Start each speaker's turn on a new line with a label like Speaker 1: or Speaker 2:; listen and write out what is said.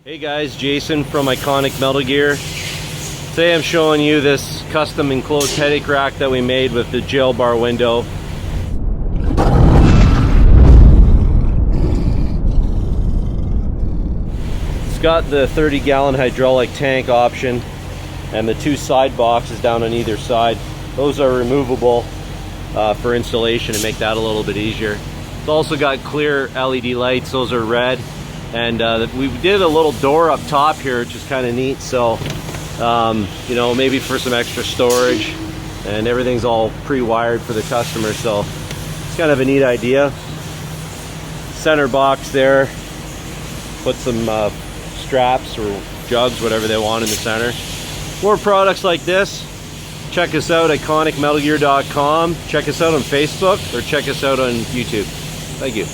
Speaker 1: Hey guys, Jason from Iconic Metal Gear. Today I'm showing you this custom enclosed headache rack that we made with the jail bar window. It's got the 30-gallon hydraulic tank option and the two side boxes down on either side. Those are removable for installation to make that a little bit easier. It's also got clear LED lights. Those are red. And we did a little door up top here, which is kind of neat. So, you know, maybe for some extra storage, and everything's all pre-wired for the customer. So it's kind of a neat idea. Center box there. Put some straps or jugs, whatever they want in the center. More products like this. Check us out at iconicmetalgear.com. Check us out on Facebook or check us out on YouTube. Thank you.